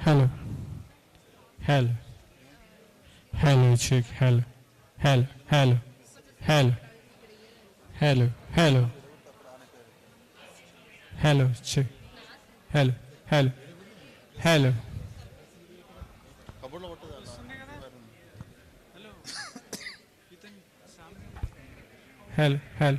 Hello, hello, hello, check, hello, hello, hello, hello, hello, hello, hello, check, hello, hello, hello, hello, hello.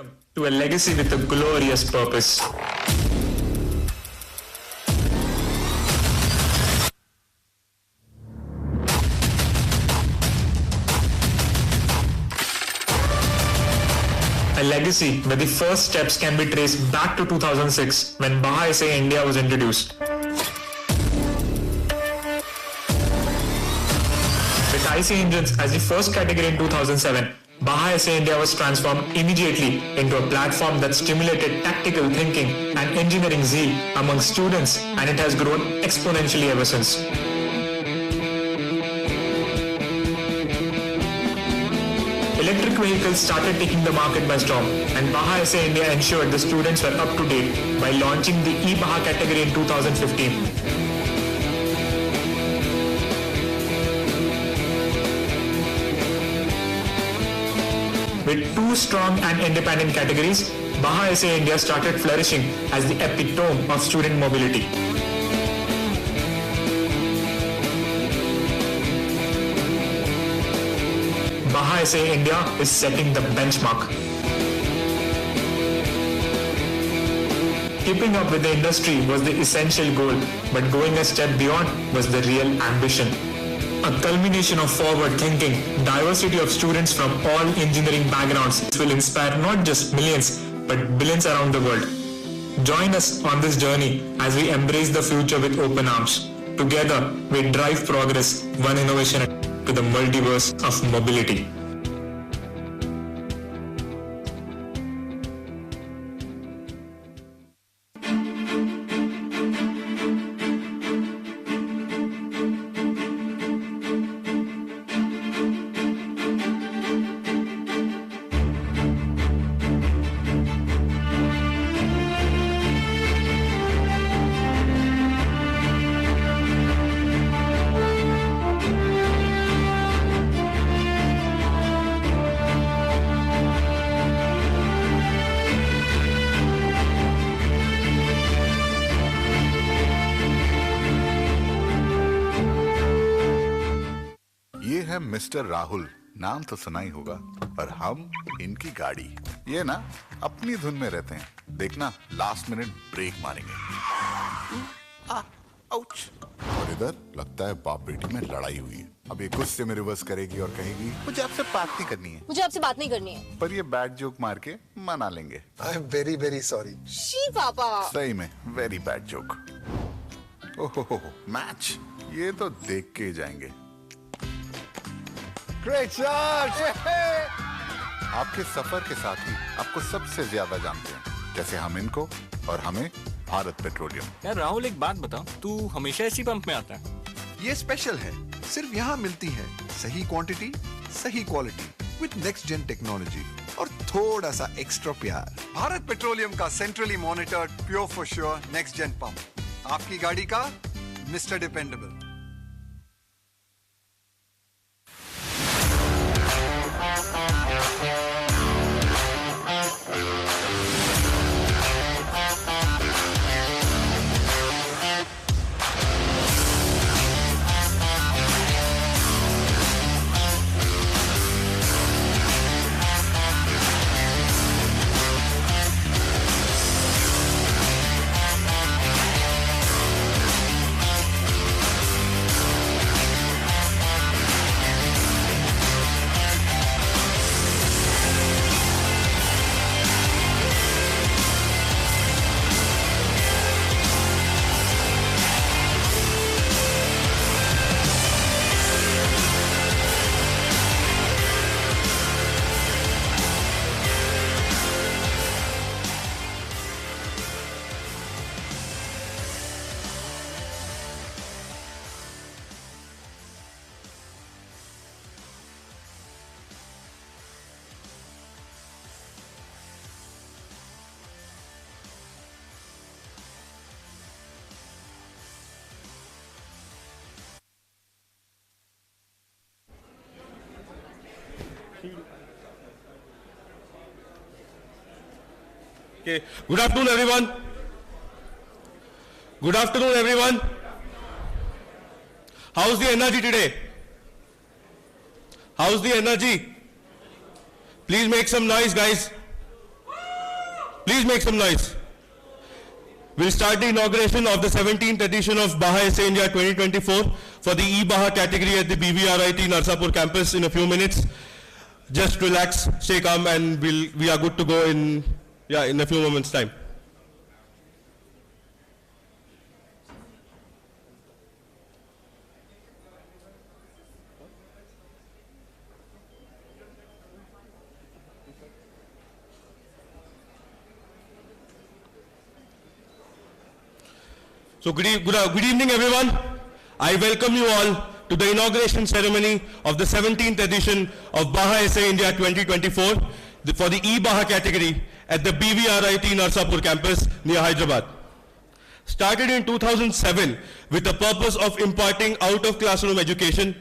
Welcome to a legacy with a glorious purpose. A legacy where the first steps can be traced back to 2006 when BAJA SAEINDIA was introduced. With IC engines as the first category in 2007, BAJA SAEINDIA was transformed immediately into a platform that stimulated tactical thinking and engineering zeal among students, and it has grown exponentially ever since. Electric vehicles started taking the market by storm, and BAJA SAEINDIA ensured the students were up to date by launching the eBAJA category in 2015. With two strong and independent categories, BAJA SAEINDIA started flourishing as the epitome of student mobility. BAJA SAEINDIA is setting the benchmark. Keeping up with the industry was the essential goal, but going a step beyond was the real ambition. A culmination of forward thinking, diversity of students from all engineering backgrounds will inspire not just millions, but billions around the world. Join us on this journey as we embrace the future with open arms. Together, we drive progress, one innovation to the multiverse of mobility. Mister Rahul, नाम तो सुना ही होगा, और हम इनकी गाड़ी, ये ना अपनी धुन में रहते हैं। देखना लास्ट मिनट ब्रेक मारेंगे। आउच। और इधर लगता है बाप बेटी में लड़ाई हुई है। अब ये गुस्से में रिवर्स करेगी और कहेगी मुझे आपसे बात नहीं करनी है। मुझे आपसे बात नहीं करनी है। पर ये बैड जोक मार के मना लेंगे। I am very very sorry. She पापा। सही में वेरी बैड जोक। ओहो मैच, ये तो देख के ही जाएंगे। Great job! आपके सफर के साथी आपको सबसे ज्यादा जानते हैं, जैसे हम इनको और हमें भारत पेट्रोलियम। यार राहुल, एक बात बता, तू हमेशा इसी पंप में आता है? ये स्पेशल है, सिर्फ यहाँ मिलती है सही क्वांटिटी, सही quality with next gen technology और थोड़ा सा एक्स्ट्रा प्यार। भारत पेट्रोलियम का centrally monitored pure for sure next gen pump, आपकी गाड़ी का mister dependable. Okay. Good afternoon, everyone. Good afternoon, everyone. How's the energy today? How's the energy? Please make some noise, guys. Please make some noise. We'll start the inauguration of the 17th edition of BAJA SAEINDIA 2024 for the eBAJA category at the BVRIT Narsapur campus in a few minutes. Just relax, stay calm, and we are good to go in a few moments' time. So good evening everyone. I welcome you all to the inauguration ceremony of the 17th edition of BAJA SAEINDIA 2024 for the eBAJA category at the BVRIT Narsapur campus near Hyderabad. Started in 2007 with the purpose of imparting out-of-classroom education,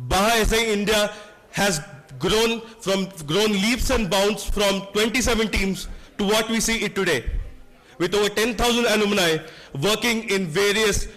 BAJA SAEINDIA has grown leaps and bounds from 27 teams to what we see it today. With over 10,000 alumni working in various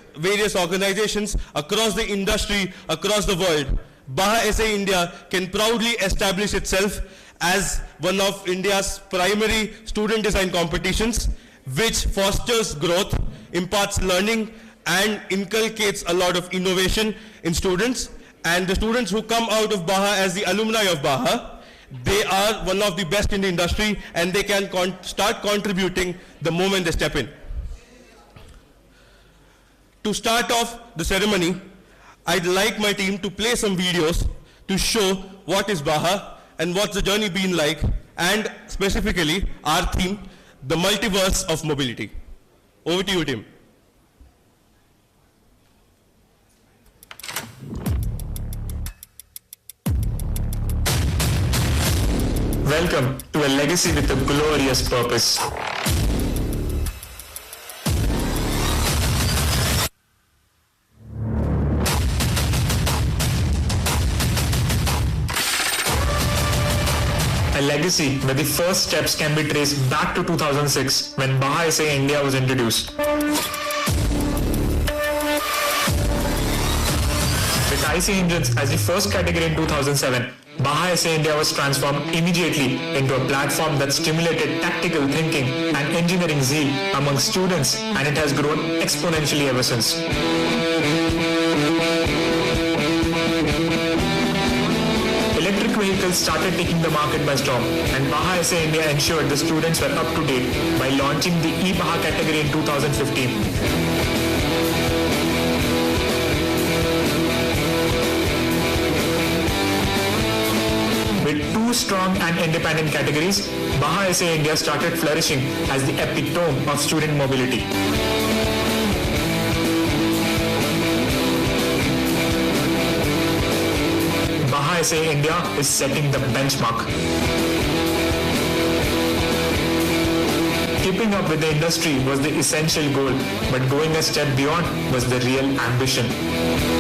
organizations across the industry, across the world, BAJA SAEINDIA can proudly establish itself as one of India's primary student design competitions, which fosters growth, imparts learning, and inculcates a lot of innovation in students. And the students who come out of BAJA as the alumni of BAJA, they are one of the best in the industry, and they can start contributing the moment they step in. To start off the ceremony, I'd like my team to play some videos to show what is BAJA and what's the journey been like, and specifically our theme, the multiverse of mobility. Over to you, team. Welcome to a legacy with a glorious purpose. A legacy where the first steps can be traced back to 2006 when BAJA SAEINDIA was introduced. With IC engines as the first category in 2007, BAJA SAEINDIA was transformed immediately into a platform that stimulated tactical thinking and engineering zeal among students, and it has grown exponentially ever since. Electric vehicles started taking the market by storm, and BAJA SAEINDIA ensured the students were up to date by launching the eBAJA category in 2015. With two strong and independent categories, BAJA SAEINDIA started flourishing as the epitome of student mobility. BAJA SAEINDIA is setting the benchmark. Keeping up with the industry was the essential goal, but going a step beyond was the real ambition.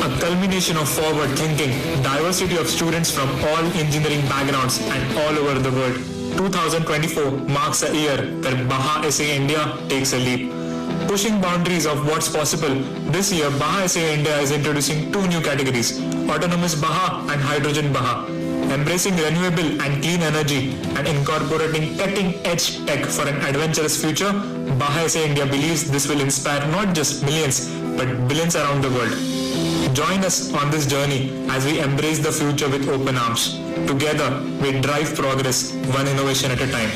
A culmination of forward thinking, diversity of students from all engineering backgrounds and all over the world. 2024 marks a year where BAJA SAEINDIA takes a leap. Pushing boundaries of what's possible, this year BAJA SAEINDIA is introducing two new categories, Autonomous BAJA and Hydrogen BAJA. Embracing renewable and clean energy and incorporating cutting-edge tech for an adventurous future, BAJA SAEINDIA believes this will inspire not just millions, but billions around the world. Join us on this journey as we embrace the future with open arms. Together, we drive progress, one innovation at a time.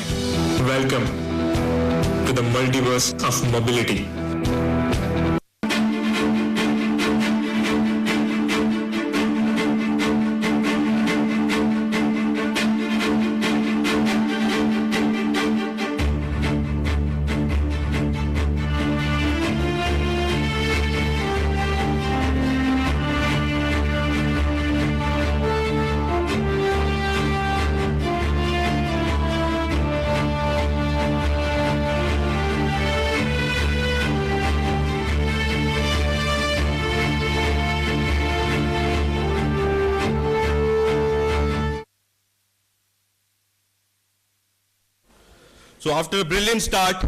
Welcome to the multiverse of mobility. So after a brilliant start,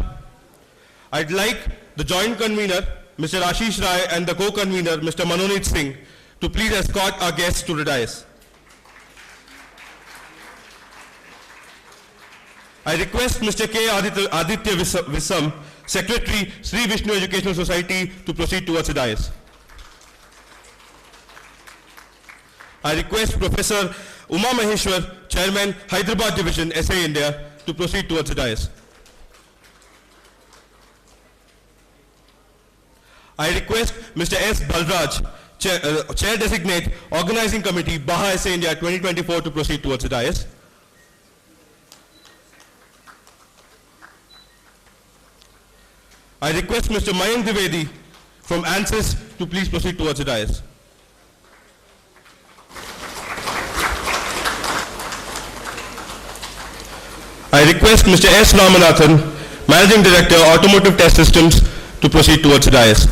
I'd like the joint convener, Mr. Ashish Rai, and the co-convener, Mr. Manonit Singh, to please escort our guests to the dais. I request Mr. K. Aditya Vam, Secretary, Sri Vishnu Educational Society, to proceed towards the dais. I request Professor Uma Maheswar, Chairman, Hyderabad Division, SA India, to proceed towards the dais. I request Mr. S. Balraj, Chair Designate, Organizing Committee, BAJA SA India 2024, to proceed towards the dais. I request Mr. Mayank Dwivedi from ANSYS to please proceed towards the dais. I request Mr. S. Ramanathan, Managing Director, Automotive Test Systems, to proceed towards the dais.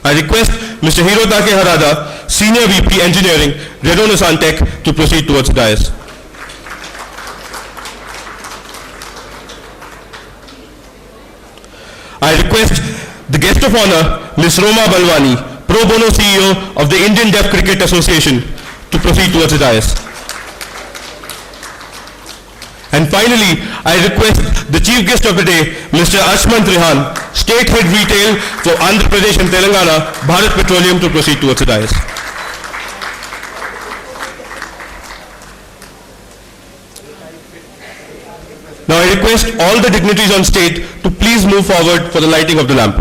I request Mr. Hirotake Harada, Senior VP Engineering, Renault Nissan Tech, to proceed towards the dais. I request the guest of honor, Ms. Roma Balwani, Pro Bono CEO of the Indian Deaf Cricket Association, to proceed towards the dais. And finally, I request the chief guest of the day, Mr. Ashmant Rehan, State Head Retail for Andhra Pradesh and Telangana, Bharat Petroleum, to proceed towards the dais. Now I request all the dignitaries on stage to please move forward for the lighting of the lamp.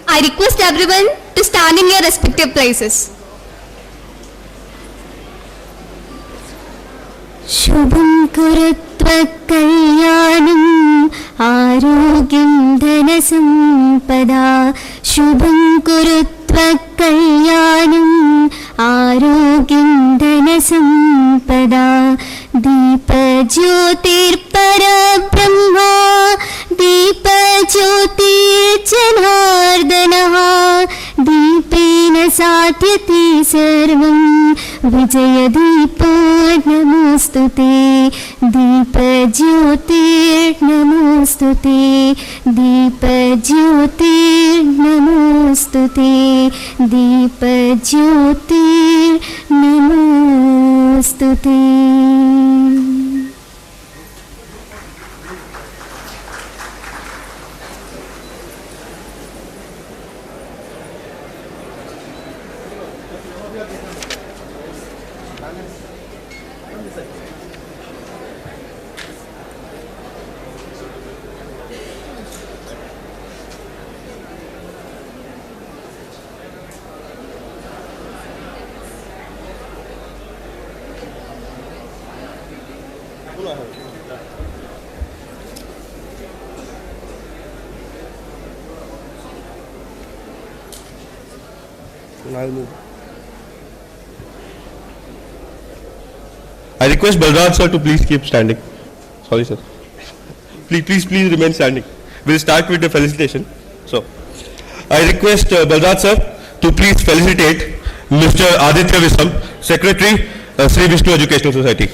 I request everyone to stand in your respective places. Shubham kuratva kalyanam arogyam dhanasampada. Shubham kuratva kalyanam arogyam dhanasampada. Deepa jyotir para brahma, Deepa jyotir janardanaha, Deepena satyate sarvam, Vijaya Deepa namostute, Deepa jyotir namostute, Deepa jyotir namostute, Deepa jyotir namostute. I request Balraj sir to please keep standing. Sorry sir. Please remain standing. We'll start with the felicitation. So, I request Balraj sir to please felicitate Mr. Aditya Vam, Secretary, Sri Vishnu Educational Society.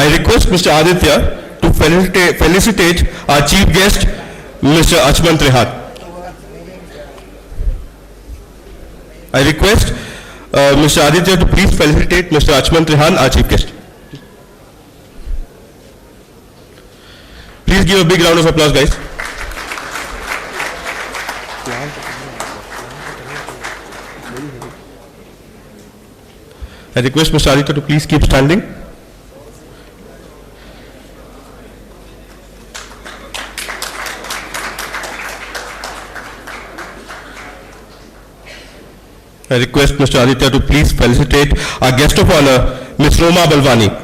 I request Mr. Aditya to felicitate our chief guest, Mr. Achman Trihat. I request Mr. Aditya to please felicitate Mr. Achman Trihan, our chief guest. Please give a big round of applause, guys. I request Mr. Aditya to please keep standing. I request Mr. Aditya to please felicitate our guest of honor, Ms. Roma Balwani.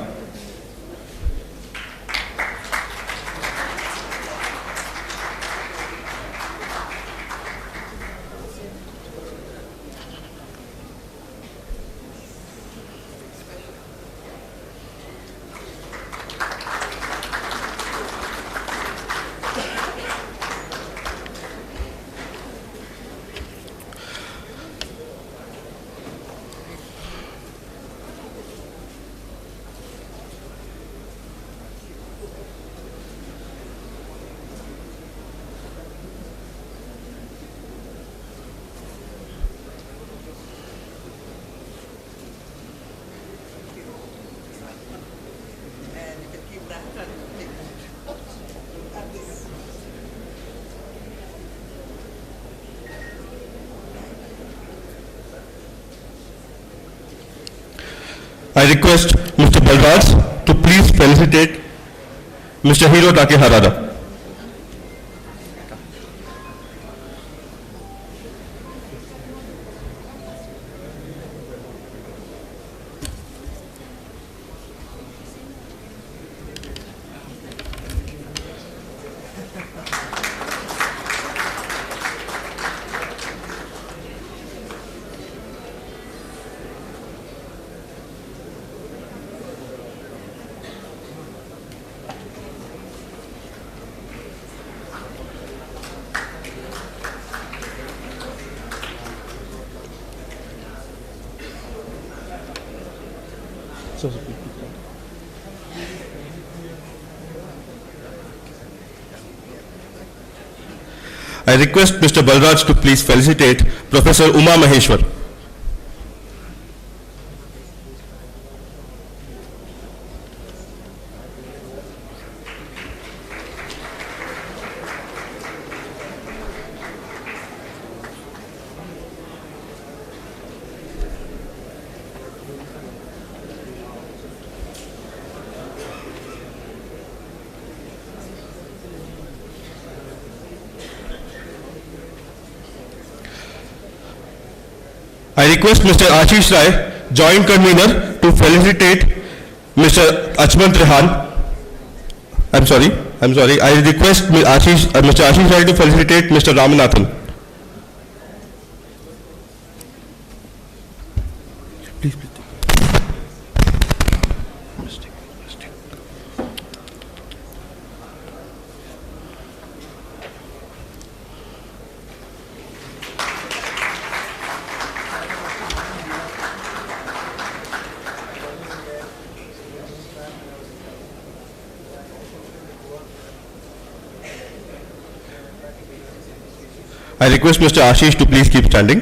I request Mr. Balraj to please felicitate Mr. Hirotake Harada. I request Mr. Balraj to please felicitate Professor Uma Maheswar. I request Mr. Ashish Rai, Joint Convener, to felicitate Mr. Achman Trihan. I'm sorry. I request Mr. Ashish Rai to felicitate Mr. Ramanathan. Please. I request Mr. Ashish to please keep standing.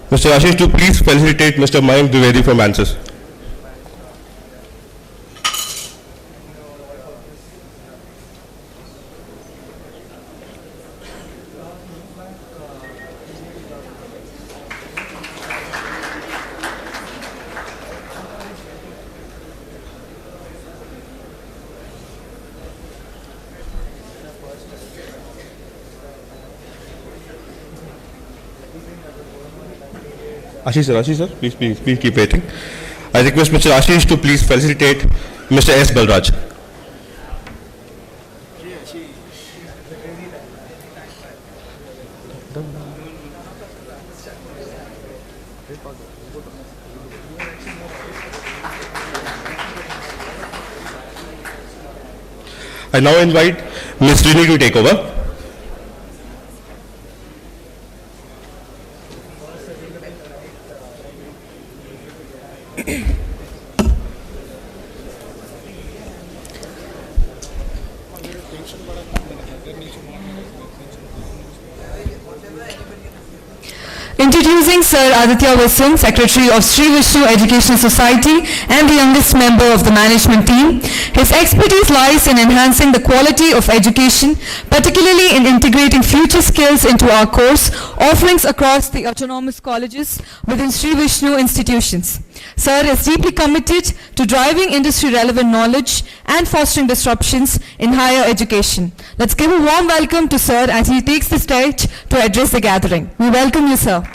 Mr. Ashish to please felicitate Mr. Mayank Dwivedi from ANSYS. Ashish sir, please keep waiting. I request Mr. Ashish to please felicitate Mr. S. Balraj. I now invite Ms. Rini to take over. Introducing Sir Aditya Vam, Secretary of Sri Vishnu Educational Society and the youngest member of the management team. His expertise lies in enhancing the quality of education, particularly in integrating future skills into our course offerings across the autonomous colleges within Sri Vishnu institutions. Sir is deeply committed to driving industry-relevant knowledge and fostering disruptions in higher education. Let's give a warm welcome to Sir as he takes the stage to address the gathering. We welcome you, sir.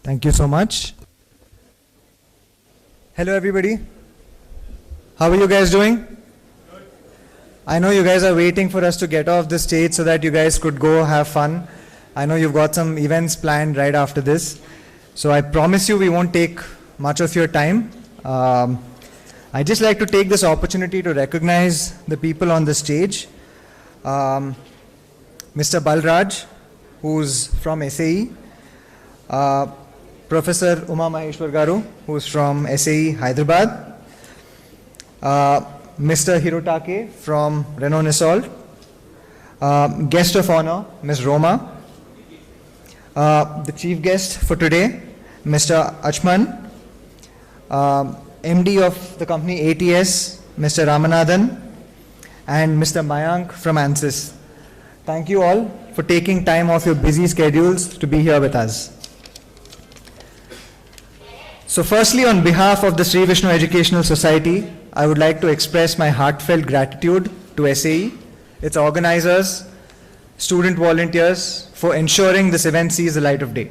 Thank you so much. Hello everybody. How are you guys doing? I know you guys are waiting for us to get off the stage so that you guys could go have fun. I know you've got some events planned right after this. So I promise you we won't take much of your time. I'd just like to take this opportunity to recognize the people on the stage. Mr. Balraj, who's from SAE. Professor Maheswar garu, who's from SAE Hyderabad. Mr. Hirotake from Renault Nissan. Guest of honor, Ms. Roma. The chief guest for today, Mr. Achman. MD of the company ATS, Mr. Ramanathan. And Mr. Mayank from ANSYS. Thank you all for taking time off your busy schedules to be here with us. So firstly, on behalf of the Sri Vishnu Educational Society, I would like to express my heartfelt gratitude to SAE, its organizers, student volunteers for ensuring this event sees the light of day.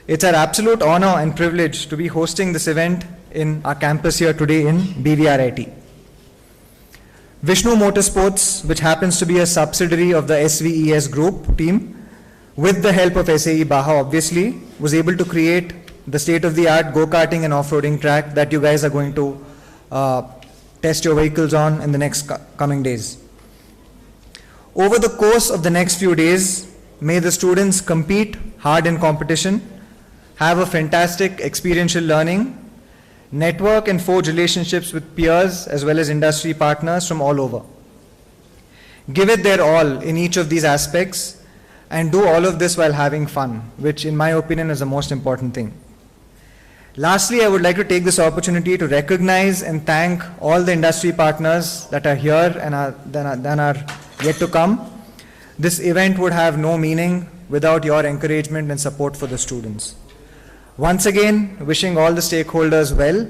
It's our absolute honor and privilege to be hosting this event in our campus here today in BVRIT. Vishnu Motorsports, which happens to be a subsidiary of the SVES group team, with the help of SAE BAJA obviously, was able to create the state-of-the-art go-karting and off-roading track that you guys are going to test your vehicles on in the next coming days. Over the course of the next few days, may the students compete hard in competition, have a fantastic experiential learning, network and forge relationships with peers as well as industry partners from all over. Give it their all in each of these aspects and do all of this while having fun, which in my opinion is the most important thing. Lastly, I would like to take this opportunity to recognize and thank all the industry partners that are here and are yet to come. This event would have no meaning without your encouragement and support for the students. Once again, wishing all the stakeholders well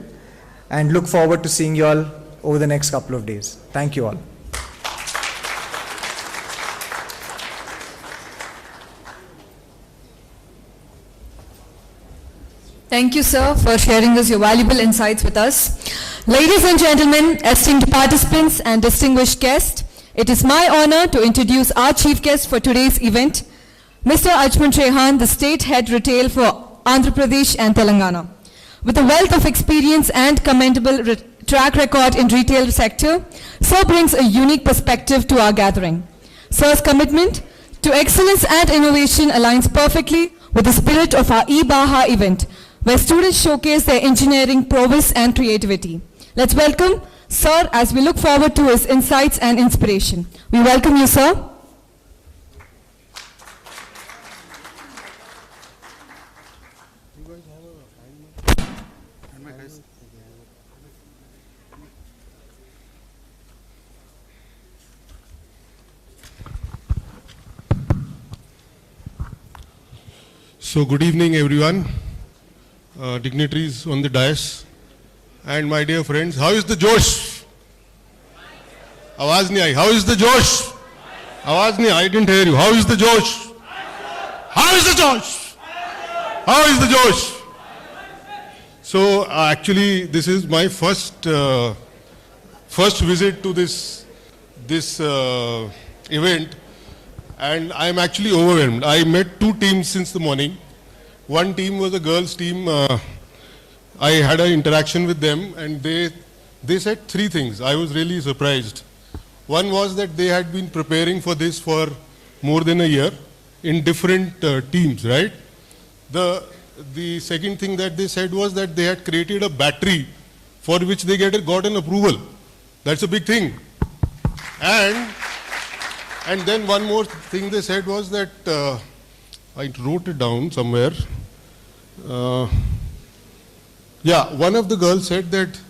and look forward to seeing you all over the next couple of days. Thank you all. Thank you, sir, for sharing your valuable insights with us. Ladies and gentlemen, esteemed participants and distinguished guests, it is my honor to introduce our chief guest for today's event, Mr. Achman Trehan, the State Head Retail for Andhra Pradesh and Telangana. With a wealth of experience and commendable track record in retail sector, Sir brings a unique perspective to our gathering. Sir's commitment to excellence and innovation aligns perfectly with the spirit of our eBAJA event, where students showcase their engineering prowess and creativity. Let's welcome Sir as we look forward to his insights and inspiration. We welcome you, sir. So good evening everyone, dignitaries on the dais and my dear friends. How is the Josh? Awaaz nahi aayi. How is the Josh? Awaaz nahi aayi. I didn't hear you. How is the Josh? How is the Josh? How is the Josh? So actually this is my first visit to this event. And I am actually overwhelmed. I met two teams since the morning. One team was a girls' team. I had an interaction with them and they said three things. I was really surprised. One was that they had been preparing for this for more than a year in different teams, right? The second thing that they said was that they had created a battery for which they got an approval That's a big thing. And then one more thing they said was that, I wrote it down somewhere. Yeah, one of the girls said that,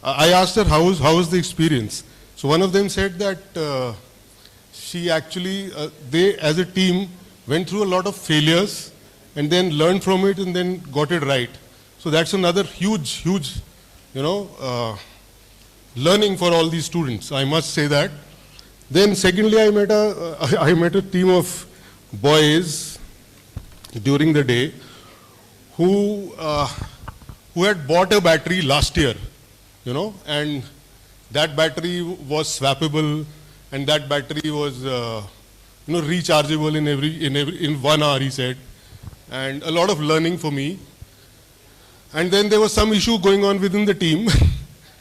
I asked her how was the experience. So one of them said that she actually, they as a team went through a lot of failures and then learned from it and then got it right. So that's another huge, learning for all these students. I must say that. Then secondly, I met a team of boys during the day who had bought a battery last year, and that battery was swappable, and that battery was, rechargeable in 1 hour, he said, and a lot of learning for me. And then there was some issue going on within the team.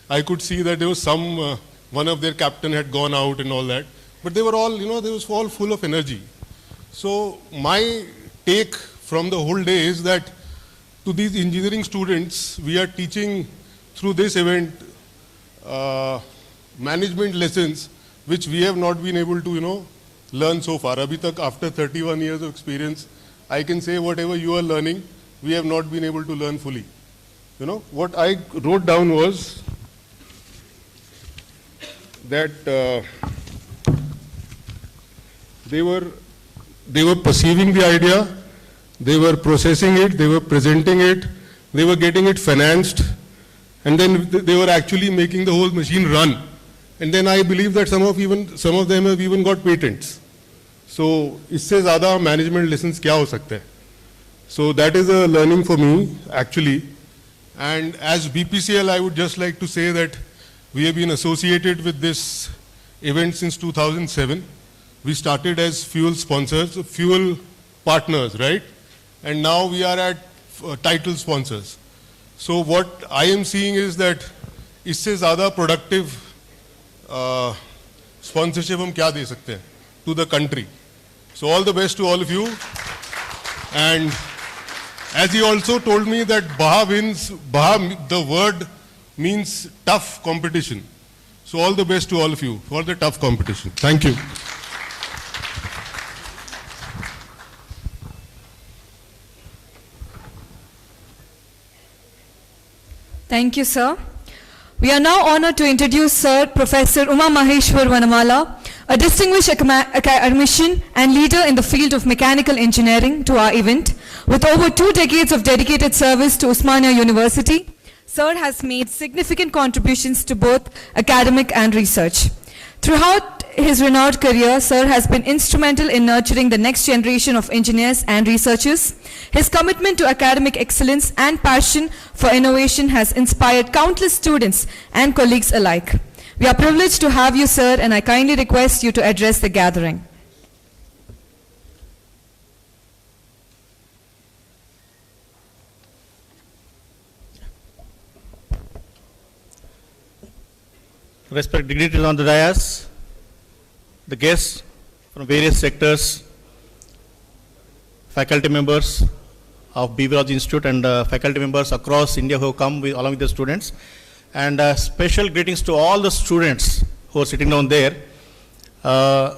I could see that there was some, one of their captain had gone out and all that, but they were all, they was all full of energy. So my take from the whole day is that to these engineering students, we are teaching through this event management lessons which we have not been able to, learn so far. Abhi tak, after 31 years of experience, I can say whatever you are learning, we have not been able to learn fully. What I wrote down was that they were perceiving the idea, they were processing it, they were presenting it, they were getting it financed, and then they were actually making the whole machine run. And then I believe that some of them have even got patents. So, isse zyada management lessons kya ho sakta hai? So that is a learning for me, actually. And as BPCL, I would just like to say that we have been associated with this event since 2007. We started as fuel sponsors, fuel partners, right? And now we are at title sponsors. So what I am seeing is that isse zyada productive sponsorship hum kya de sakte hain to the country. So all the best to all of you. And as he also told me that BAHA, the word means tough competition. So all the best to all of you for the tough competition. Thank you. Thank you, sir. We are now honored to introduce Sir Professor Maheswar Vanamala, a distinguished academician and leader in the field of mechanical engineering, to our event. With over 2 decades of dedicated service to Osmania University, Sir has made significant contributions to both academic and research. Throughout his renowned career, Sir has been instrumental in nurturing the next generation of engineers and researchers. His commitment to academic excellence and passion for innovation has inspired countless students and colleagues alike. We are privileged to have you, sir, and I kindly request you to address the gathering. Respected dignitaries on the dais, the guests from various sectors, faculty members of BVRIT Institute and faculty members across India who have come along with the students, and special greetings to all the students who are sitting down there. A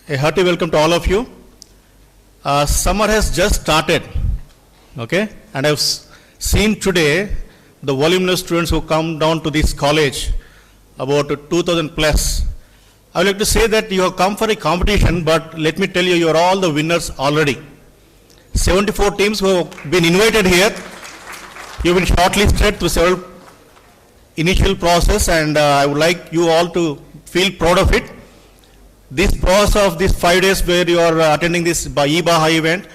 hearty welcome to all of you. Summer has just started, okay, and I've seen today the voluminous students who come down to this college, about 2,000 plus. I would like to say that you have come for a competition, but let me tell you, you are all the winners already. 74 teams who have been invited here. You have been shortlisted through several initial process, and I would like you all to feel proud of it. This process of these 5 days where you are attending this eBAJA event,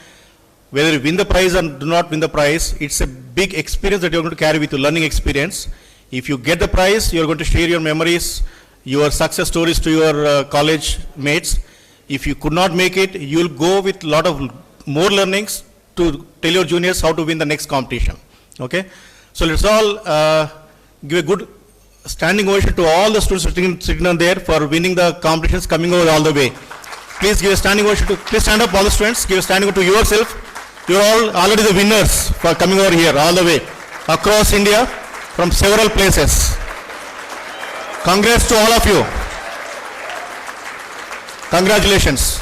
whether you win the prize or do not win the prize, it's a big experience that you're going to carry with you, learning experience. If you get the prize, you're going to share your memories, your success stories to your college mates. If you could not make it, you'll go with a lot of more learnings to tell your juniors how to win the next competition. Okay? So let's all give a good standing ovation to all the students sitting on there for winning the competitions, coming over all the way. Please give a standing ovation to, please stand up all the students, give a standing ovation to yourself. You're all already the winners for coming over here all the way across India from several places. Congrats to all of you. Congratulations.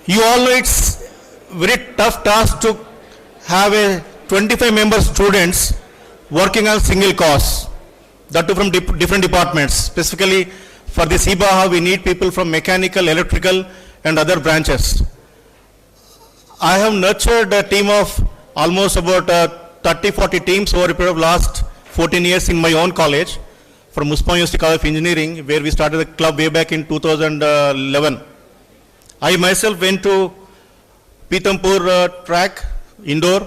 You all know it's very tough task to have a 25 member students working on single cause, that too from different departments. Specifically for this eBAJA, we need people from mechanical, electrical and other branches. I have nurtured a team of almost about 30-40 teams over a period of last 14 years in my own college, from Muspa University College of Engineering, where we started the club way back in 2011. I myself went to Pithampur track indoor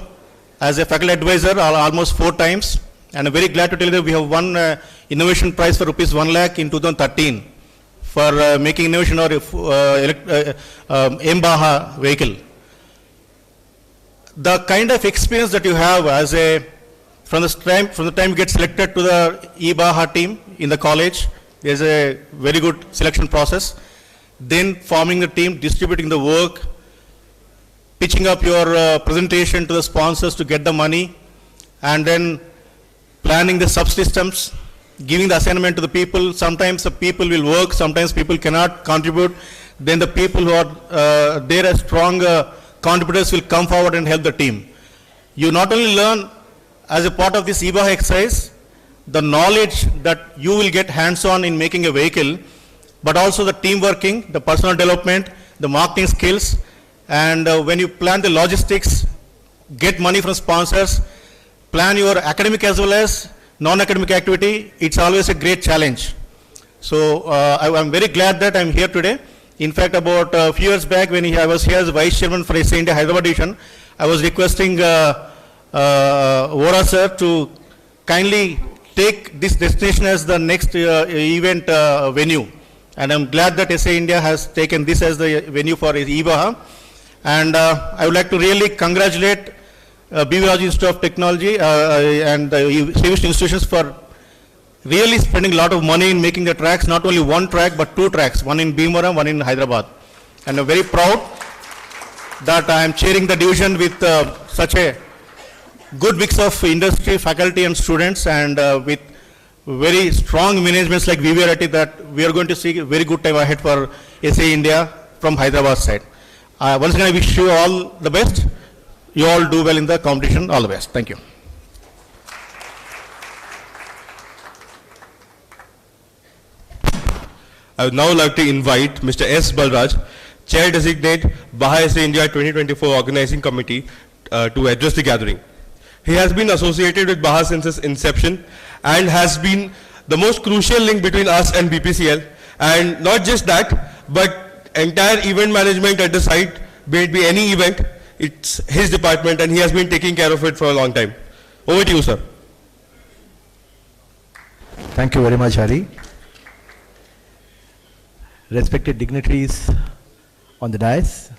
as a faculty advisor almost 4 times, and I'm very glad to tell you that we have won innovation prize for rupees 1 lakh in 2013 for making innovation or eBAJA vehicle. The kind of experience that you have as a from the time you get selected to the eBAJA team in the college, there's a very good selection process. Then forming the team, distributing the work, pitching up your presentation to the sponsors to get the money, and then planning the subsystems, giving the assignment to the people. Sometimes the people will work, sometimes people cannot contribute. Then the people who are there as strong contributors will come forward and help the team. You not only learn as a part of this eBAJA exercise the knowledge that you will get hands-on in making a vehicle, but also the team working, the personal development, the marketing skills, and when you plan the logistics, get money from sponsors, plan your academic as well as non-academic activity, it's always a great challenge. So I'm very glad that I'm here today. In fact, about a few years back when I was here as Vice Chairman for SA India Hyderabad Division, I was requesting Vora sir to kindly take this destination as the next event venue. And I'm glad that SA India has taken this as the venue for eBAJA. And I would like to really congratulate BVRIT Institute of Technology and the Felicitation institutions for really spending a lot of money in making the tracks, not only one track, but 2 tracks, one in Bhimavaram, one in Hyderabad. And I'm very proud that I am chairing the division with such a good mix of industry, faculty and students, and with very strong managements like BVRIT, that we are going to see a very good time ahead for SA India from Hyderabad side. Once again, I wish you all the best. You all do well in the competition. All the best. Thank you. I would now like to invite Mr. S. Balraj, Chair Designate BAJA SA India 2024 Organizing Committee to address the gathering. He has been associated with BAJA since its inception and has been the most crucial link between us and BPCL, and not just that, but entire event management at the site, be it be any event, it's his department and he has been taking care of it for a long time. Over to you, sir. Thank you very much, Hari. Respected dignitaries on the dais,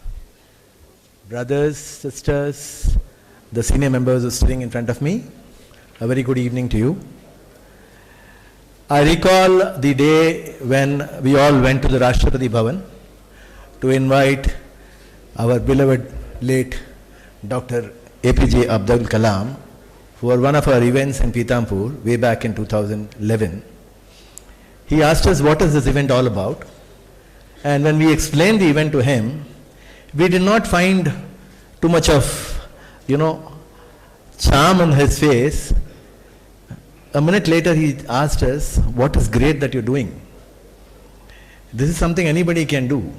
brothers, sisters, the senior members who are sitting in front of me, a very good evening to you. I recall the day when we all went to the Rashtrapati Bhavan to invite our beloved late Dr. APJ Abdul Kalam for one of our events in Pithampur way back in 2011. He asked us, what is this event all about? And when we explained the event to him, we did not find too much of, charm on his face. A minute later he asked us, what is great that you're doing? This is something anybody can do.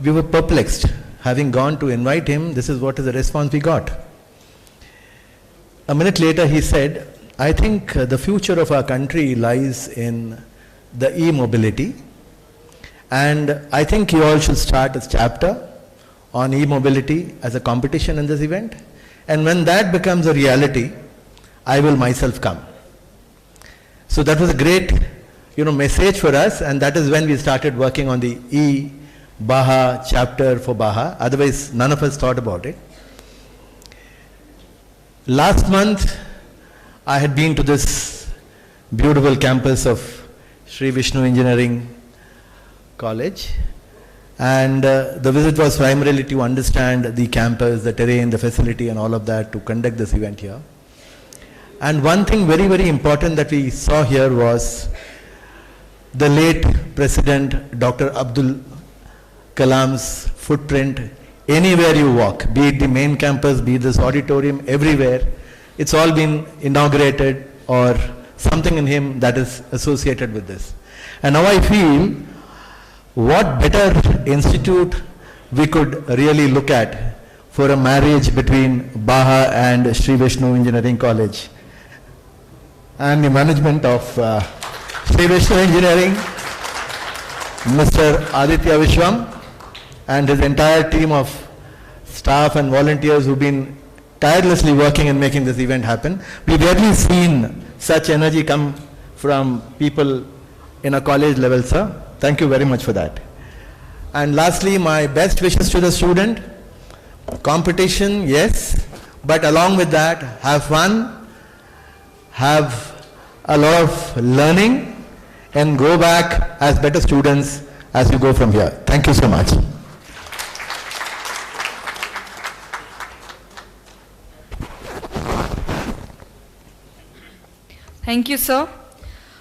We were perplexed. Having gone to invite him, this is what is the response we got. A minute later he said, I think the future of our country lies in the e-mobility, and I think you all should start a chapter on e-mobility as a competition in this event, and when that becomes a reality, I will myself come. So that was a great message for us, and that is when we started working on the eBAJA chapter for BAJA. Otherwise none of us thought about it. Last month I had been to this beautiful campus of Sri Vishnu Engineering College, and the visit was primarily to understand the campus, the terrain, the facility and all of that to conduct this event here. And one thing very, very important that we saw here was the late President Dr. Abdul Kalam's footprint. Anywhere you walk, be it the main campus, be it this auditorium, everywhere, it's all been inaugurated or something in him that is associated with this. And now I feel what better institute we could really look at for a marriage between BAJA and Sri Vishnu Engineering College. And the management of Sri Vishnu Engineering, Mr. Aditya Vam and his entire team of staff and volunteers who've been tirelessly working and making this event happen. We've rarely seen such energy come from people in a college level, sir. Thank you very much for that. And lastly, my best wishes to the student. Competition, yes, but along with that, have fun, have a lot of learning, and go back as better students as you go from here. Thank you so much. Thank you, sir.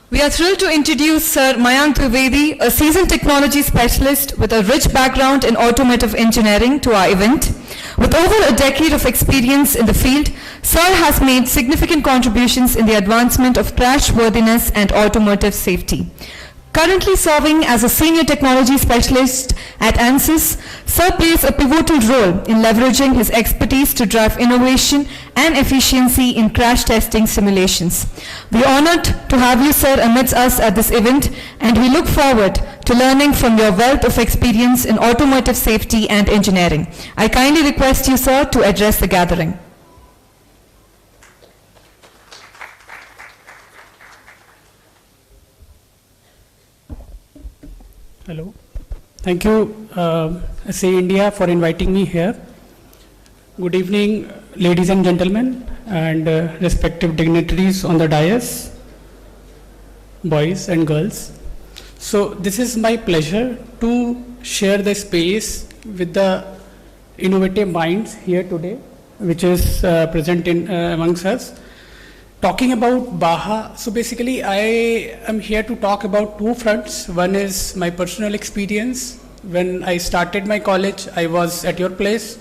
We are thrilled to introduce Sir Mayank Trivedi, a seasoned technology specialist with a rich background in automotive engineering, to our event. With over a decade of experience in the field, Sir has made significant contributions in the advancement of crashworthiness and automotive safety. Currently serving as a senior technology specialist at ANSYS, Sir plays a pivotal role in leveraging his expertise to drive innovation and efficiency in crash testing simulations. We are honored to have you, sir, amidst us at this event, and we look forward to learning from your wealth of experience in automotive safety and engineering. I kindly request you, sir, to address the gathering. Hello. Thank you, SAE India, for inviting me here. Good evening, ladies and gentlemen, and respective dignitaries on the dais, boys and girls. So this is my pleasure to share the space with the innovative minds here today, which is present in amongst us. Talking about BAJA, so basically I am here to talk about two fronts. One is my personal experience. When I started my college, I was at your place.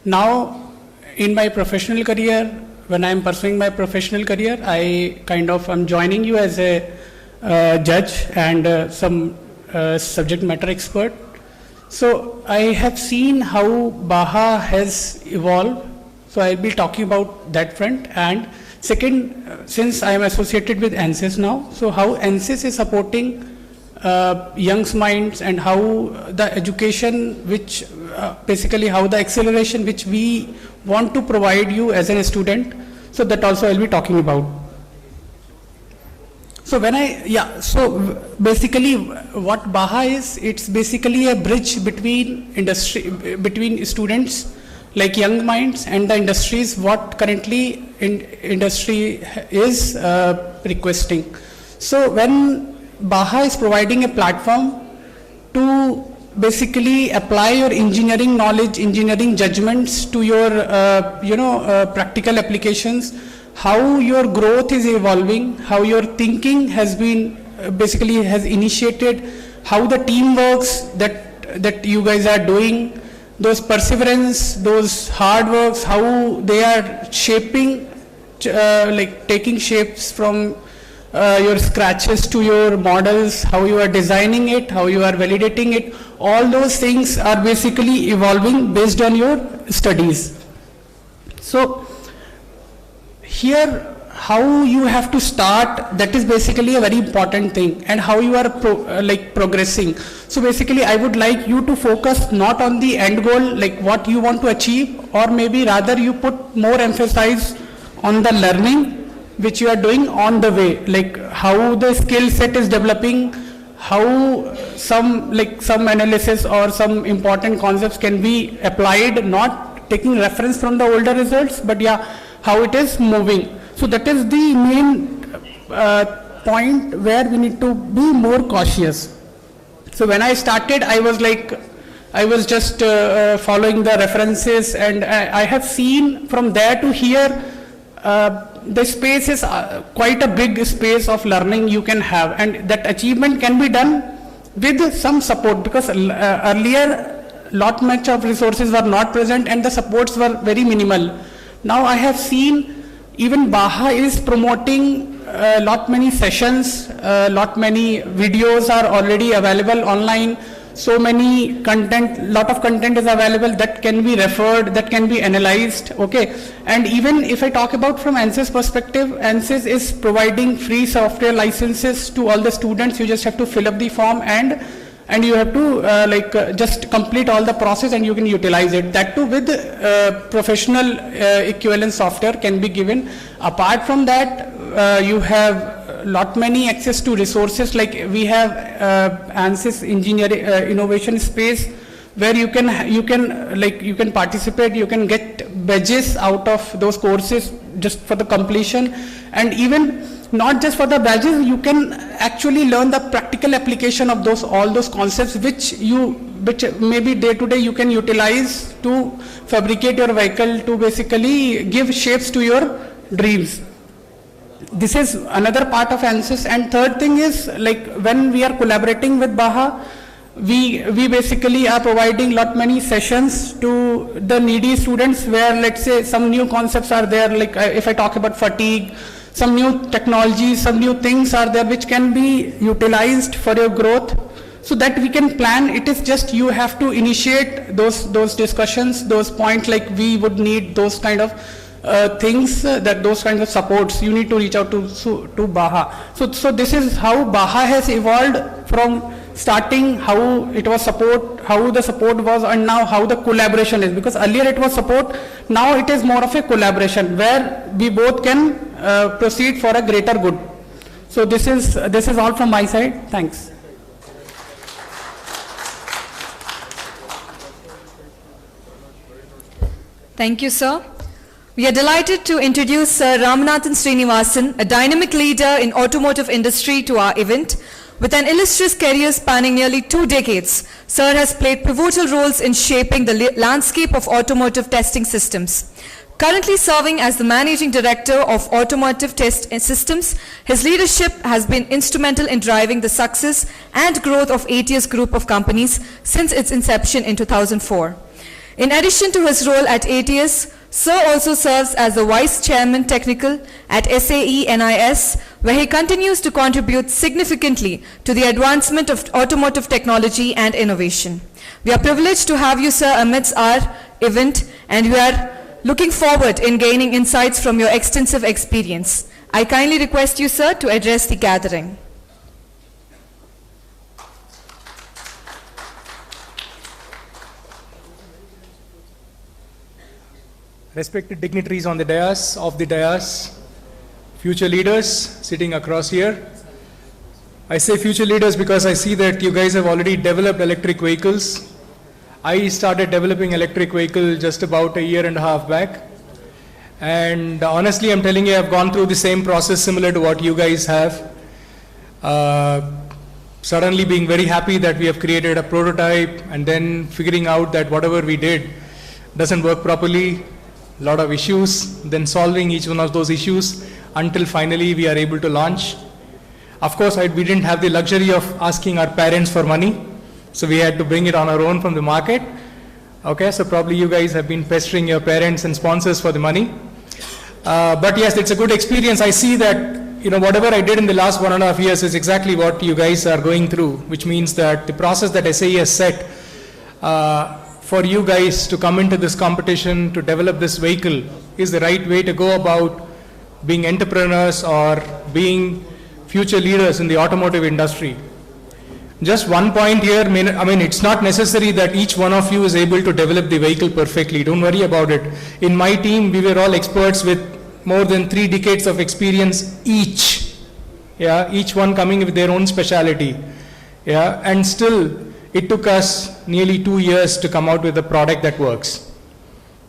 Now, in my professional career, when I am pursuing my professional career, I kind of am joining you as a judge and some subject matter expert. So I have seen how BAJA has evolved. So I'll be talking about that front. And second, since I am associated with ANSYS now, so how ANSYS is supporting young minds and how the education, which basically how the acceleration which we want to provide you as a student. So that also I'll be talking about. So so basically what BAJA is, it's basically a bridge between between students like young minds and the industries, what currently industry is requesting. So when BAJA is providing a platform to basically apply your engineering knowledge, engineering judgments to your practical applications, how your growth is evolving, how your thinking has been basically has initiated, how the team works that you guys are doing, those perseverance, those hard works, how they are shaping, like taking shapes from your scratches to your models, how you are designing it, how you are validating it, all those things are basically evolving based on your studies. So here, how you have to start, that is basically a very important thing, and how you are progressing. So basically I would like you to focus not on the end goal, like what you want to achieve, or maybe rather you put more emphasis on the learning which you are doing on the way, like how the skill set is developing, how some analysis or some important concepts can be applied, not taking reference from the older results, but yeah, how it is moving. So that is the main point where we need to be more cautious. So when I started, I was just following the references, and I have seen from there to here the space is quite a big space of learning you can have, and that achievement can be done with some support, because earlier lot much of resources were not present and the supports were very minimal. Now I have seen even BAJA is promoting lot many sessions, lot many videos are already available online. So many content, lot of content is available that can be referred, that can be analyzed, okay. And even if I talk about from ANSYS perspective, ANSYS is providing free software licenses to all the students. You just have to fill up the form and you have to just complete all the process and you can utilize it. That too with professional equivalent software can be given. Apart from that, you have lot many access to resources, like we have ANSYS engineering innovation space where you can participate, you can get badges out of those courses just for the completion, and even not just for the badges, you can actually learn the practical application of all those concepts which maybe day to day you can utilize to fabricate your vehicle, to basically give shapes to your dreams. This is another part of ANSYS. And third thing is, like when we are collaborating with BAJA, we basically are providing lot many sessions to the needy students where, let's say, some new concepts are there, like if I talk about fatigue, some new technologies, some new things are there which can be utilized for your growth, so that we can plan. It is just you have to initiate those discussions, those points, like we would need those kind of things, those kinds of supports. You need to reach out to BAJA. So this is how BAJA has evolved from starting, how it was how the support was, and now how the collaboration is. Because earlier it was support, now it is more of a collaboration where we both can proceed for a greater good. So this is all from my side. Thanks. Thank you, sir. We are delighted to introduce Sir Ramanathan Srinivasan, a dynamic leader in automotive industry, to our event. With an illustrious career spanning nearly 2 decades, Sir has played pivotal roles in shaping the landscape of automotive testing systems. Currently serving as the Managing Director of Automotive Test Systems, his leadership has been instrumental in driving the success and growth of ATS Group of companies since its inception in 2004. In addition to his role at ATS, Sir also serves as the Vice Chairman Technical at SAE NIS, where he continues to contribute significantly to the advancement of automotive technology and innovation. We are privileged to have you, sir, amidst our event, and we are looking forward in gaining insights from your extensive experience. I kindly request you, sir, to address the gathering. Respected dignitaries on the dais, future leaders sitting across here. I say future leaders because I see that you guys have already developed electric vehicles. I started developing electric vehicle just about 1.5 years back. And honestly, I'm telling you, I've gone through the same process similar to what you guys have. Suddenly being very happy that we have created a prototype, and then figuring out that whatever we did doesn't work properly. A lot of issues, then solving each one of those issues until finally we are able to launch. Of course, we didn't have the luxury of asking our parents for money, so we had to bring it on our own from the market. Okay, so probably you guys have been pestering your parents and sponsors for the money. But yes, it's a good experience. I see that, whatever I did in the last 1.5 years is exactly what you guys are going through, which means that the process that SAE has set for you guys to come into this competition to develop this vehicle is the right way to go about being entrepreneurs or being future leaders in the automotive industry. Just one point here, I mean, it's not necessary that each one of you is able to develop the vehicle perfectly. Don't worry about it. In my team, we were all experts with more than 3 decades of experience each. Yeah, each one coming with their own specialty. Yeah, and still, it took us nearly 2 years to come out with a product that works.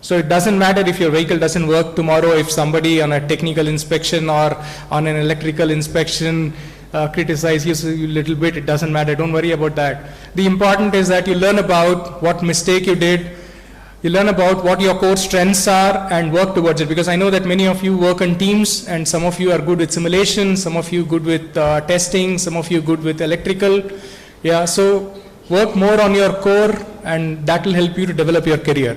So it doesn't matter if your vehicle doesn't work tomorrow, if somebody on a technical inspection or on an electrical inspection criticize you a little bit, it doesn't matter, don't worry about that. The important is that you learn about what mistake you did, You learn about what your core strengths are and work towards it, because I know that many of you work in teams and some of you are good with simulation, some of you good with testing, some of you good with electrical. Yeah, so work more on your core and that will help you to develop your career.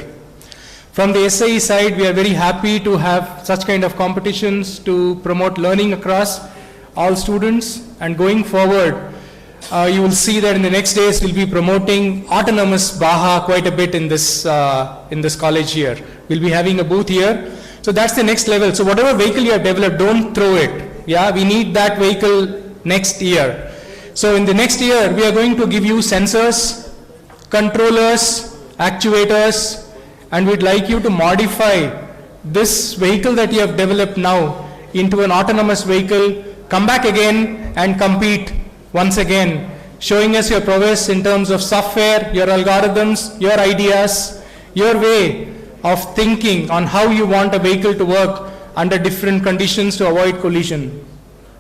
From the SAE side, we are very happy to have such kind of competitions to promote learning across all students, and going forward, you will see that in the next days we'll be promoting autonomous BAHA quite a bit in this college here. We'll be having a booth here. So that's the next level. So whatever vehicle you have developed, don't throw it. Yeah, we need that vehicle next year. So in the next year, we are going to give you sensors, controllers, actuators, and we'd like you to modify this vehicle that you have developed now into an autonomous vehicle, come back again and compete once again, showing us your prowess in terms of software, your algorithms, your ideas, your way of thinking on how you want a vehicle to work under different conditions to avoid collision.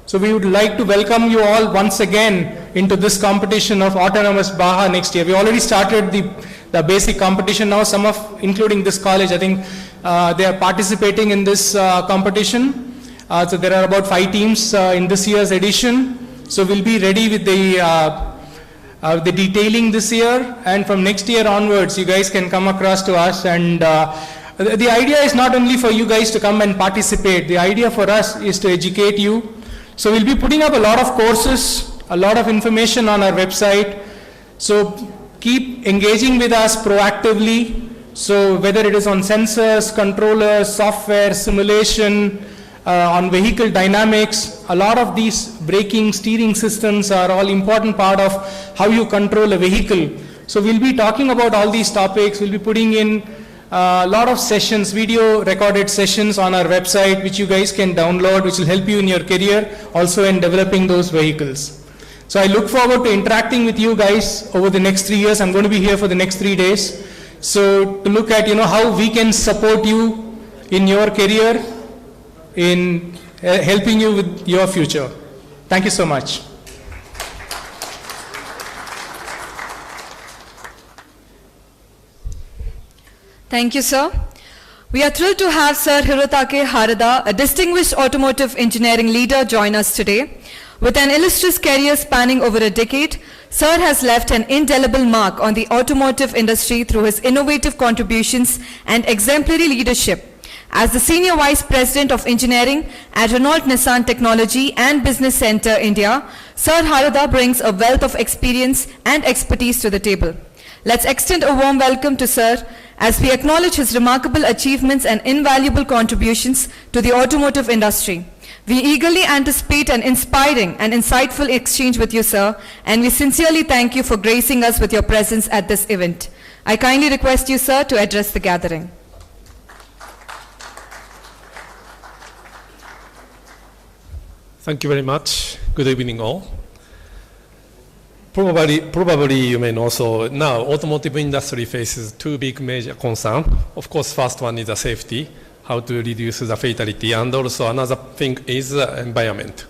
So we would like to welcome you all once again into this competition of autonomous BAHA next year. We already started the basic competition now, some of, including this college, I think they are participating in this competition. So there are about 5 teams in this year's edition. So we'll be ready with the detailing this year, and from next year onwards, you guys can come across to us. And the idea is not only for you guys to come and participate. The idea for us is to educate you. So we'll be putting up a lot of courses, a lot of information on our website. So keep engaging with us proactively. So whether it is on sensors, controllers, software, simulation, on vehicle dynamics, a lot of these braking, steering systems are all important part of how you control a vehicle. So we'll be talking about all these topics. We'll be putting in a lot of sessions, video recorded sessions on our website, which you guys can download, which will help you in your career, also in developing those vehicles. So I look forward to interacting with you guys over the next 3 years. I'm going to be here for the next 3 days. So to look at, how we can support you in your career, in helping you with your future. Thank you so much. Thank you, sir. We are thrilled to have Sir Hirotake Harada, a distinguished automotive engineering leader, join us today. With an illustrious career spanning over a decade, Sir has left an indelible mark on the automotive industry through his innovative contributions and exemplary leadership. As the Senior Vice President of Engineering at Renault Nissan Technology and Business Center, India, Sir Harada brings a wealth of experience and expertise to the table. Let's extend a warm welcome to Sir as we acknowledge his remarkable achievements and invaluable contributions to the automotive industry. We eagerly anticipate an inspiring and insightful exchange with you, sir, and we sincerely thank you for gracing us with your presence at this event. I kindly request you, sir, to address the gathering. Thank you very much. Good evening all. Probably you may know, so now automotive industry faces 2 big major concerns. Of course, first one is the safety, how to reduce the fatality, and also another thing is the environment,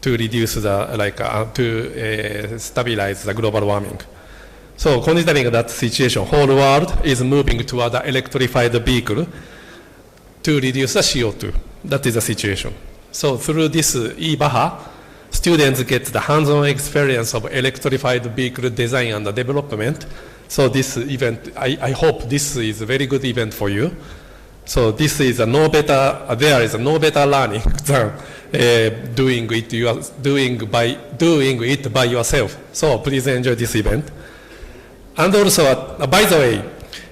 to reduce the, stabilize the global warming. So considering that situation, whole world is moving toward the electrified vehicle to reduce the CO2. That is the situation. So through this eBAHA, students get the hands-on experience of electrified vehicle design and development. So this event, I hope this is a very good event for you. So this is there is no better learning than doing it by yourself. So please enjoy this event. And also, by the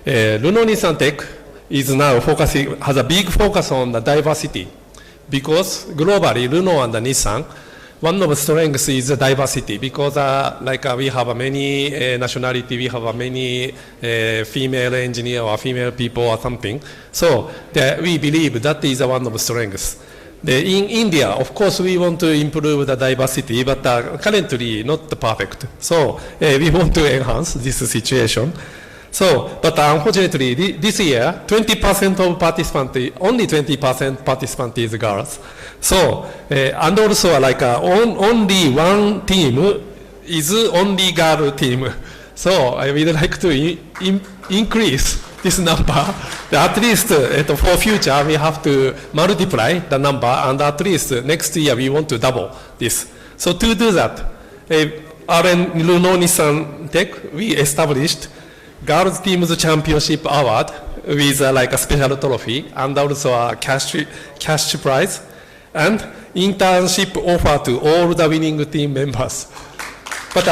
way, Renault Nissan Tech is now has a big focus on the diversity. Because globally, Renault and Nissan, one of the strengths is diversity. Because we have many nationality, we have many female engineer or female people or something. So we believe that is one of the strengths. In India, of course, we want to improve the diversity, but currently not perfect. So we want to enhance this situation. So, but unfortunately, this year, 20% of participants, only 20% participants is girls. So, and also only one team is only girl team. So, I would like to increase this number. At least for future, we have to multiply the number, and at least next year we want to double this. So to do that, RN Renault Nissan Tech, we established Girls Teams Championship Award with like a special trophy and also a cash prize and internship offer to all the winning team members. But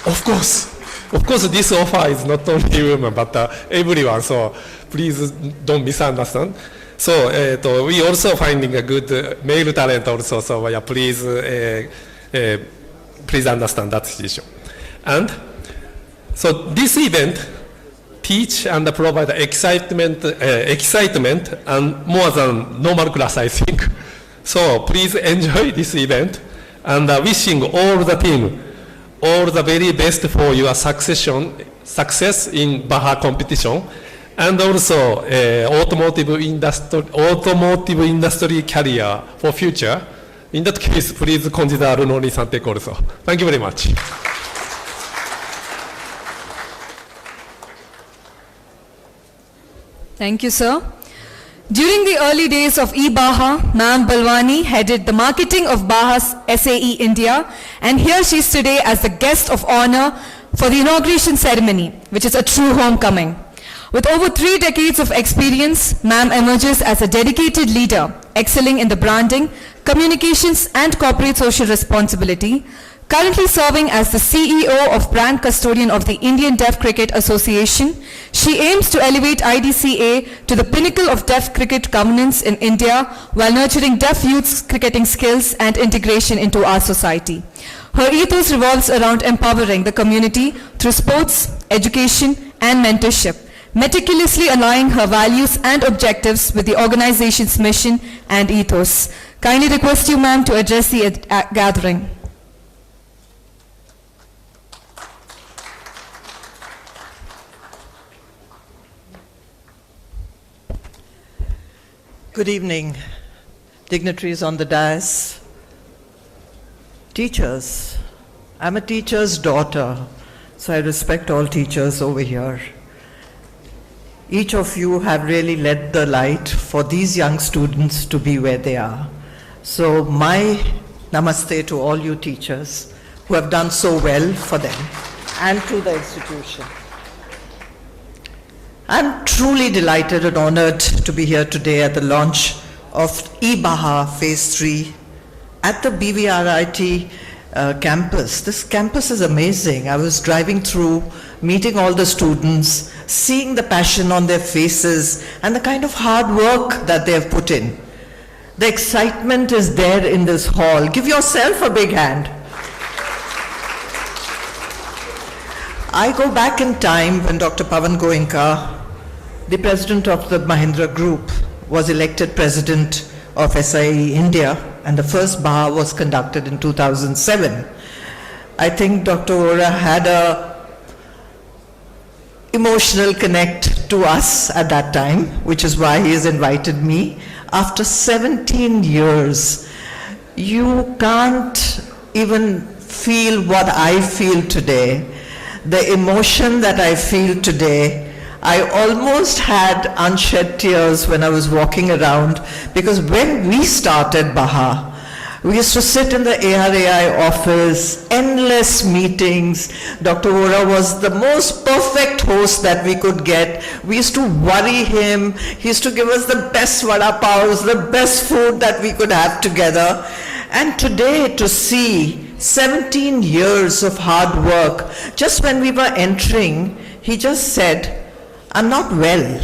of course, this offer is not only women, but everyone, so please don't misunderstand. So we also finding a good male talent also, so yeah, please understand that situation. And so this event teach and provide excitement and more than normal class, I think. So please enjoy this event and wishing all the team all the very best for your success in BAJA competition and also automotive industry career for future. In that case, please consider Renault Nissan Tech also. Thank you very much. Thank you, sir. During the early days of eBAJA, Ma'am Balwani headed the marketing of BAJA's SAE India, and here she is today as the guest of honor for the inauguration ceremony, which is a true homecoming. With over 3 decades of experience, Ma'am emerges as a dedicated leader, excelling in the branding, communications, and corporate social responsibility. Currently serving as the CEO of Brand Custodian of the Indian Deaf Cricket Association, she aims to elevate IDCA to the pinnacle of deaf cricket governance in India while nurturing deaf youth's cricketing skills and integration into our society. Her ethos revolves around empowering the community through sports, education, and mentorship, meticulously aligning her values and objectives with the organization's mission and ethos. Kindly request you, ma'am, to address the gathering. Good evening, dignitaries on the dais, teachers. I'm a teacher's daughter, so I respect all teachers over here. Each of you have really led the light for these young students to be where they are. So my namaste to all you teachers who have done so well for them and to the institution. I'm truly delighted and honored to be here today at the launch of eBAJA Phase 3 at the BVRIT campus. This campus is amazing. I was driving through, meeting all the students, seeing the passion on their faces and the kind of hard work that they have put in. The excitement is there in this hall. Give yourself a big hand. I go back in time when Dr. Pawan Goenka, the president of the Mahindra Group, was elected president of SAE India, and the first BAJA was conducted in 2007. I think Dr. Ora had a emotional connect to us at that time, which is why he has invited me. After 17 years, you can't even feel what I feel today. The emotion that I feel today, I almost had unshed tears when I was walking around, because when we started BAJA, we used to sit in the ARAI office, endless meetings. Dr. Ora was the most perfect host that we could get. We used to worry him. He used to give us the best vada pavs, the best food that we could have together. And today to see 17 years of hard work, just when we were entering, he just said, I'm not well,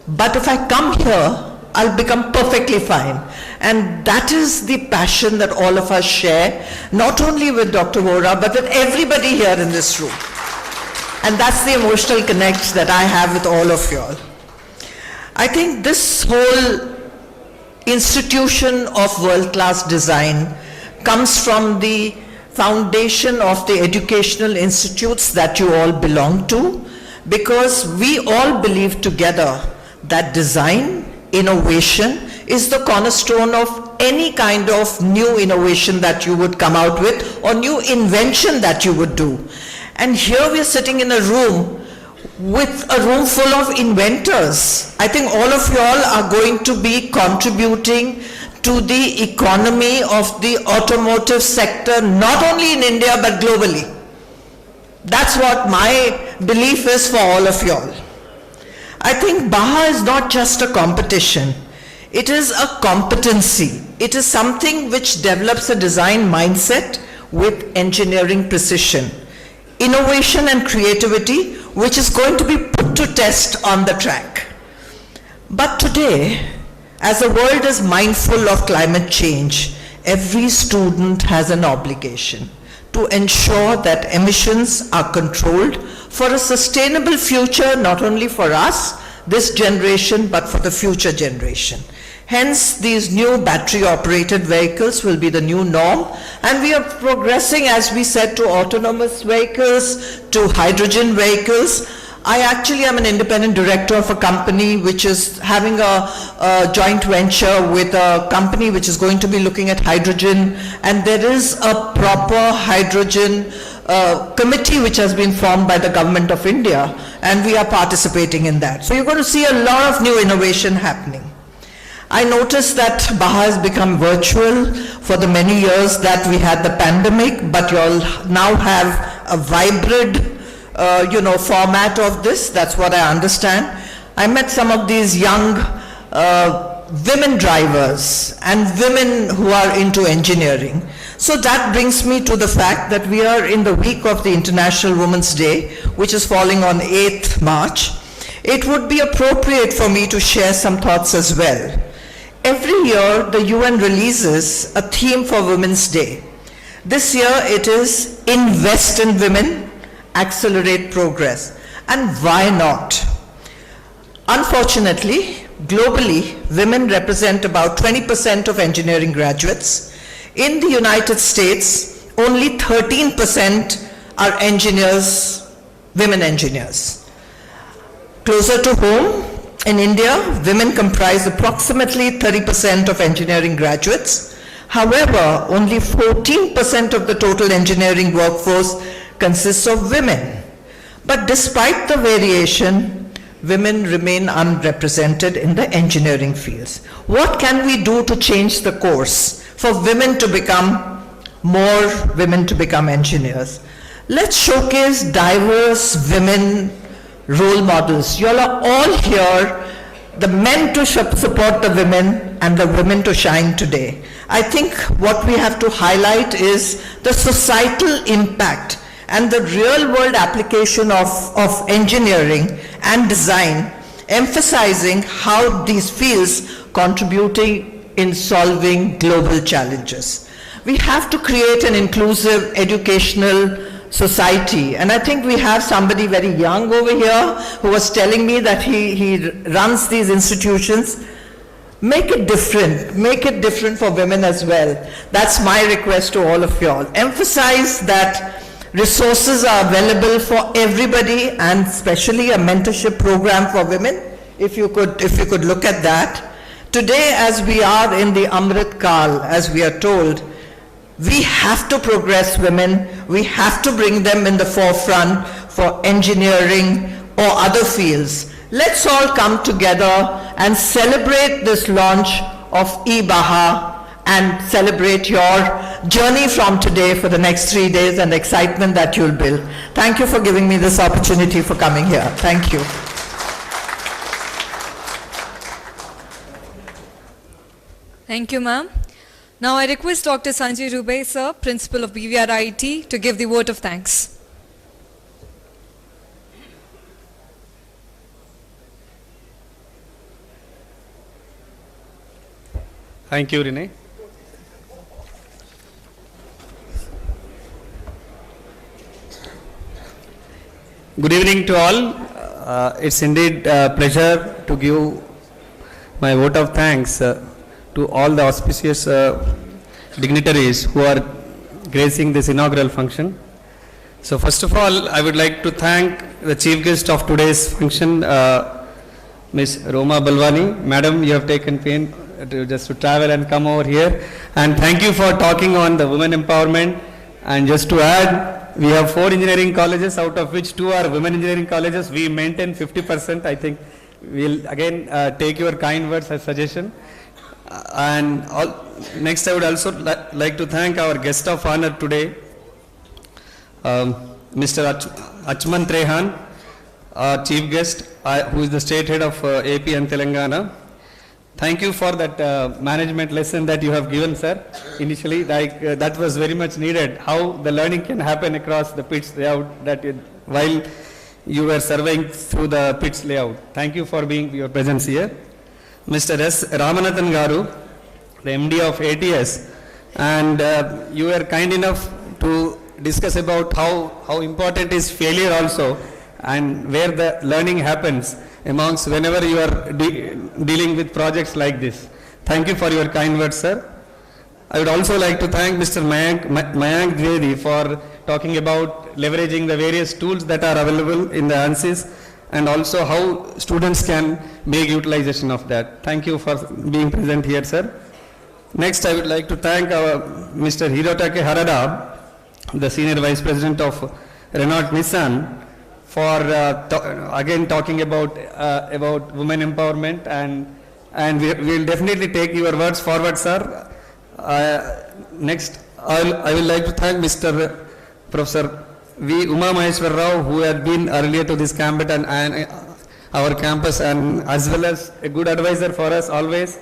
but if I come here, I'll become perfectly fine. And that is the passion that all of us share, not only with Dr. Ora, but with everybody here in this room. And that's the emotional connect that I have with all of you all. I think this whole institution of world-class design comes from the foundation of the educational institutes that you all belong to, because we all believe together that design, innovation is the cornerstone of any kind of new innovation that you would come out with or new invention that you would do. And here we are sitting in a room with a room full of inventors. I think all of you all are going to be contributing to the economy of the automotive sector, not only in India but globally. That's what my belief is for all of you all. I think BAJA is not just a competition. It is a competency. It is something which develops a design mindset with engineering precision, innovation and creativity, which is going to be put to test on the track. But today, as the world is mindful of climate change, every student has an obligation to ensure that emissions are controlled for a sustainable future, not only for us, this generation, but for the future generation. Hence, these new battery-operated vehicles will be the new norm, and we are progressing, as we said, to autonomous vehicles, to hydrogen vehicles. I actually am an independent director of a company which is having a joint venture with a company which is going to be looking at hydrogen, and there is a proper hydrogen committee which has been formed by the government of India, and we are participating in that. So you're going to see a lot of new innovation happening. I noticed that BAJA has become virtual for the many years that we had the pandemic, but you all now have a vibrant format of this. That's what I understand. I met some of these young women drivers and women who are into engineering. So that brings me to the fact that we are in the week of the International Women's Day, which is falling on 8th March. It would be appropriate for me to share some thoughts as well. Every year, the UN releases a theme for Women's Day. This year, it is Invest in Women, Accelerate Progress. And why not? Unfortunately, globally, women represent about 20% of engineering graduates. In the United States, only 13% are engineers, women engineers. Closer to home, in India, women comprise approximately 30% of engineering graduates. However, only 14% of the total engineering workforce consists of women. But despite the variation, women remain unrepresented in the engineering fields. What can we do to change the course for women to become engineers? Let's showcase diverse women role models. You all are all here, the men to support the women and the women to shine today. I think what we have to highlight is the societal impact and the real world application of engineering and design, emphasizing how these fields contributing in solving global challenges. We have to create an inclusive educational society, and I think we have somebody very young over here who was telling me that he runs these institutions. Make it different for women as well. That's my request to all of you all. Emphasize that resources are available for everybody, and especially a mentorship program for women, if you could look at that. Today, as we are in the Amrit Kal, as we are told, we have to progress women, we have to bring them in the forefront for engineering or other fields. Let's all come together and celebrate this launch of eBAJA and celebrate your journey from today for the next 3 days and the excitement that you'll build. Thank you for giving me this opportunity for coming here. Thank you. Thank you, ma'am. Now I request Dr. Sanjay Rubey, sir, Principal of BVRIT, to give the vote of thanks. Thank you, Renee. Good evening to all. It's indeed a pleasure to give my vote of thanks to all the auspicious dignitaries who are gracing this inaugural function. So first of all, I would like to thank the chief guest of today's function, Ms. Roma Balwani. Madam, you have taken pain to travel and come over here. And thank you for talking on the women empowerment. And just to add, we have 4 engineering colleges, out of which 2 are women engineering colleges. We maintain 50%. I think we'll again take your kind words as suggestion. Next, I would also like to thank our guest of honor today, Mr. Achman Trehan, our chief guest, who is the state head of AP and Telangana. Thank you for that management lesson that you have given, sir. Initially, that was very much needed, how the learning can happen across the pits layout while you were surveying through the pits layout. Thank you for your presence here. Mr. S. Ramanathan Garu, the MD of ATS, and you were kind enough to discuss about how important is failure also, and where the learning happens amongst whenever you are dealing with projects like this. Thank you for your kind words, sir. I would also like to thank Mr. Mayank Dwivedi for talking about leveraging the various tools that are available in the ANSYS, and also how students can make utilization of that. Thank you for being present here, sir. Next, I would like to thank our Mr. Hirotake Harada, the Senior Vice President of Renault Nissan, for again talking about women empowerment, and we will definitely take your words forward, sir. Next, I will like to thank Mr. Professor V. Uma Maheswar Rao, who had been earlier to this campus and our campus, and as well as a good advisor for us always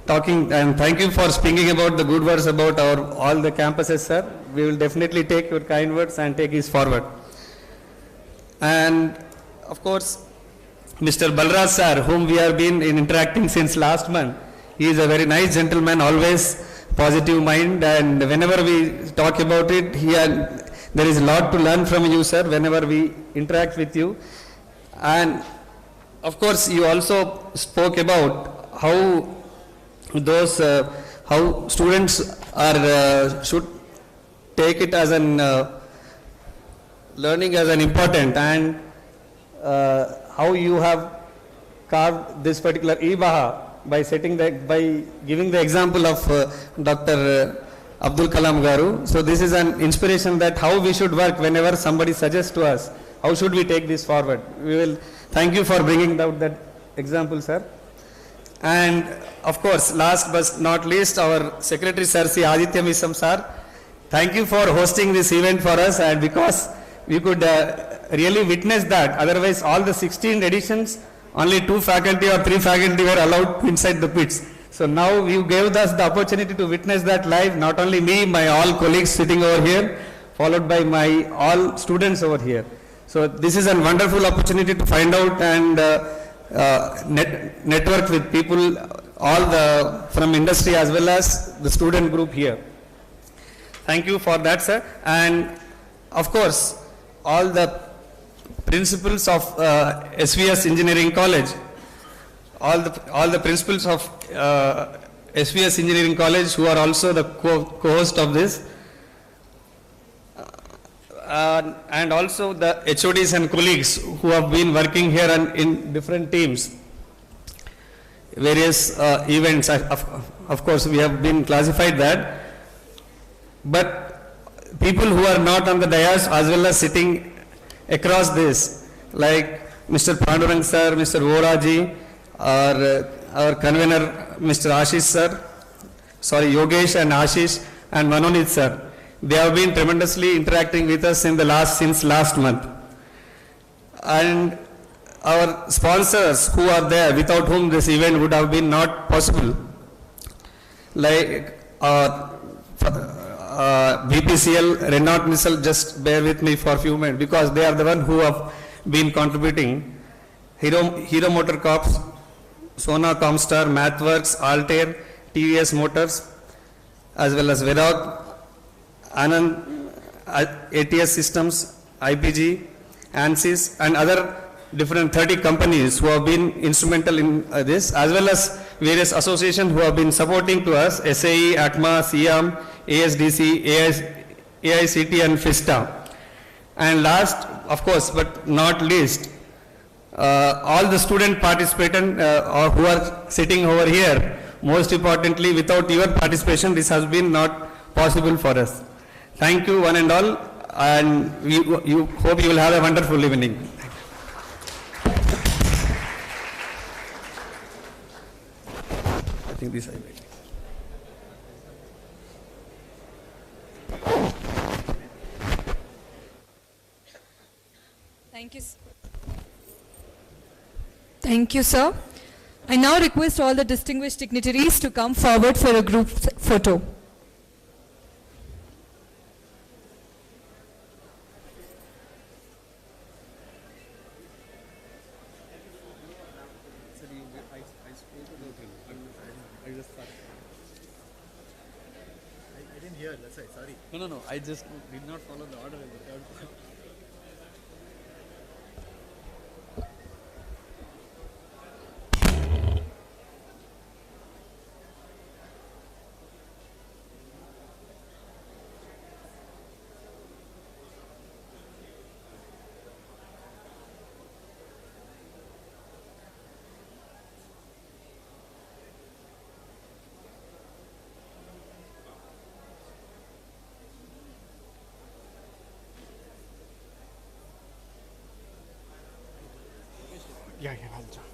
talking, and thank you for speaking about the good words about all the campuses, sir. We will definitely take your kind words and take this forward. And of course, Mr. Balraj sir, whom we have been interacting since last month, he is a very nice gentleman, always positive mind, and whenever we talk about it, there is a lot to learn from you, sir, whenever we interact with you. And of course, you also spoke about how students should take it as learning as an important, and how you have carved this particular eBAJA by giving the example of Dr. Abdul Kalam Garu. So this is an inspiration that how we should work whenever somebody suggests to us, how should we take this forward. We will thank you for bringing out that example, sir. And of course, last but not least, our Secretary Sir, C. Aditya Vam sir, thank you for hosting this event for us, and because we could really witness that. Otherwise, all the 16 editions, only 2 faculty or 3 faculty were allowed inside the pits. So now you gave us the opportunity to witness that live, not only me, my all colleagues sitting over here, followed by my all students over here. So this is a wonderful opportunity to find out and network with people, from industry as well as the student group here. Thank you for that, sir. And of course, all the principals of SVS Engineering College, all the principals of SVS Engineering College, who are also the co-host of this, and also the HODs and colleagues who have been working here and in different teams, various events. Of course, we have been classified that, but people who are not on the dais as well as sitting across this, like Mr. Pandurang sir, Mr. Voraji, our convener, Mr. Ashish sir, Yogesh and Ashish and Manonit sir. They have been tremendously interacting with us since last month. And our sponsors who are there, without whom this event would have been not possible, like BPCL, Renault Nissan, just bear with me for a few minutes, because they are the one who have been contributing. Hero Motor Corps, Sona Comstar, MathWorks, Altair, TVS Motors, as well as Virag, Anand, ATS Systems, IPG, ANSYS, and other different 30 companies who have been instrumental in this, as well as various associations who have been supporting to us, SAE, ACMA, SIAM, ASDC, AICT, and FISTA. And last, of course, but not least, all the student participants who are sitting over here. Most importantly, without your participation, this has been not possible for us. Thank you, one and all. and you hope you will have a wonderful evening. I think this I made. Thank you. Thank you, sir. I now request all the distinguished dignitaries to come forward for a group photo. I didn't hear, that's right, sorry. No, I just did not follow the order in the third. Yeah, I'll join.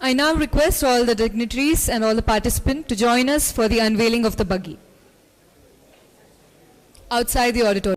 I now request all the dignitaries and all the participants to join us for the unveiling of the buggy outside the auditorium.